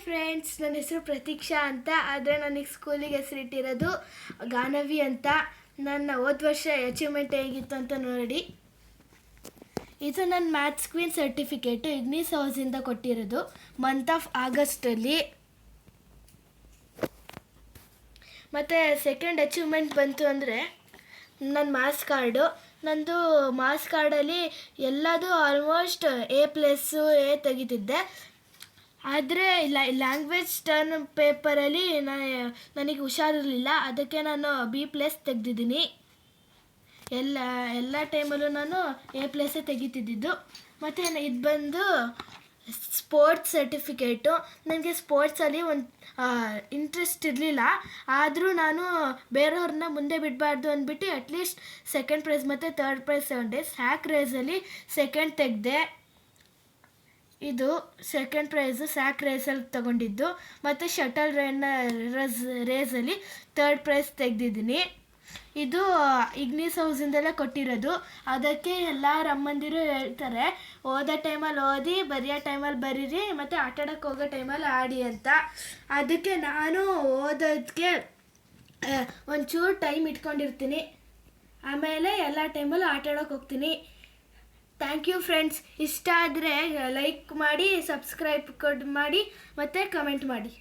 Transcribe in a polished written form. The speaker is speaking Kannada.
ಫ್ರೆಂಡ್ಸ್, ನನ್ನ ಹೆಸರು ಪ್ರತೀಕ್ಷಾ ಅಂತ. ಆದರೆ ನನಗೆ ಸ್ಕೂಲಿಗೆ ಹೆಸರಿಟ್ಟಿರೋದು ಗಾನವಿ ಅಂತ. ನನ್ನ ಹೋದ ವರ್ಷ ಅಚೀವ್ಮೆಂಟ್ ಹೇಗಿತ್ತು ಅಂತ ನೋಡಿ. ಇದು ನನ್ನ ಮ್ಯಾಥ್ಸ್ ಕ್ವೀನ್ ಸರ್ಟಿಫಿಕೇಟು ಇಗ್ನಿಸ್ ಹೌಸಿಂದ ಕೊಟ್ಟಿರೋದು ಮಂತ್ ಆಫ್ ಆಗಸ್ಟಲ್ಲಿ. ಮತ್ತು ಸೆಕೆಂಡ್ ಅಚೀವ್ಮೆಂಟ್ ಬಂತು ಅಂದರೆ ನನ್ನ ಮಾರ್ಕ್ಸ್ ಕಾರ್ಡು. ನಂದು ಮಾರ್ಕ್ಸ್ ಕಾರ್ಡಲ್ಲಿ ಎಲ್ಲದೂ ಆಲ್ಮೋಸ್ಟ್ A+, A ತೆಗಿತಿದ್ದೆ. ಆದರೆ ಲ್ಯಾಂಗ್ವೇಜ್ ಟರ್ನ್ ಪೇಪರಲ್ಲಿ ನನಗೆ ಹುಷಾರಿರಲಿಲ್ಲ, ಅದಕ್ಕೆ ನಾನು B+ ತೆಗೆದಿದ್ದೀನಿ. ಎಲ್ಲ ಟೈಮಲ್ಲೂ ನಾನು A+ ತೆಗಿತಿದ್ದಿದ್ದು. ಮತ್ತು ಇದು ಬಂದು ಸ್ಪೋರ್ಟ್ಸ್ ಸರ್ಟಿಫಿಕೇಟು. ನನಗೆ ಸ್ಪೋರ್ಟ್ಸಲ್ಲಿ ಒಂದು ಇಂಟ್ರೆಸ್ಟ್ ಇರಲಿಲ್ಲ, ಆದರೂ ನಾನು ಬೇರೆಯವ್ರನ್ನ ಮುಂದೆ ಬಿಡಬಾರ್ದು ಅಂದ್ಬಿಟ್ಟು ಅಟ್ಲೀಸ್ಟ್ ಸೆಕೆಂಡ್ ಪ್ರೈಸ್ ಮತ್ತು ಥರ್ಡ್ ಪ್ರೈಸ್ ತಗೊಂಡೆ. ಸ್ಯಾಕ್ ರೇಸಲ್ಲಿ ಸೆಕೆಂಡ್ ತೆಗೆದೆ. ಇದು ಸೆಕೆಂಡ್ ಪ್ರೈಸು ಸ್ಯಾಕ್ ರೇಸಲ್ಲಿ ತಗೊಂಡಿದ್ದು. ಮತ್ತು ಶಟಲ್ ರೇಸಲ್ಲಿ ಥರ್ಡ್ ಪ್ರೈಸ್ ತೆಗೆದಿದ್ದೀನಿ. ಇದು ಇಗ್ನಿಸ್ ಹೌಸಿಂದೆಲ್ಲ ಕೊಟ್ಟಿರೋದು. ಅದಕ್ಕೆ ಎಲ್ಲರ ಅಮ್ಮಂದಿರು ಹೇಳ್ತಾರೆ, ಓದೋ ಟೈಮಲ್ಲಿ ಓದಿ, ಬರೆಯೋ ಟೈಮಲ್ಲಿ ಬರೀರಿ, ಮತ್ತು ಆಟಾಡೋಕ್ಕೆ ಹೋಗೋ ಟೈಮಲ್ಲಿ ಆಡಿ ಅಂತ. ಅದಕ್ಕೆ ನಾನು ಓದೋದಕ್ಕೆ ಒಂಚೂರು ಟೈಮ್ ಇಟ್ಕೊಂಡಿರ್ತೀನಿ, ಆಮೇಲೆ ಎಲ್ಲ ಟೈಮಲ್ಲೂ ಆಟಾಡೋಕ್ಕೆ ಹೋಗ್ತೀನಿ. Thank you friends. ಇಷ್ಟ ಆದರೆ ಲೈಕ್ ಮಾಡಿ, ಸಬ್ಸ್ಕ್ರೈಬ್ ಮಾಡಿ, ಮತ್ತು ಕಮೆಂಟ್ ಮಾಡಿ.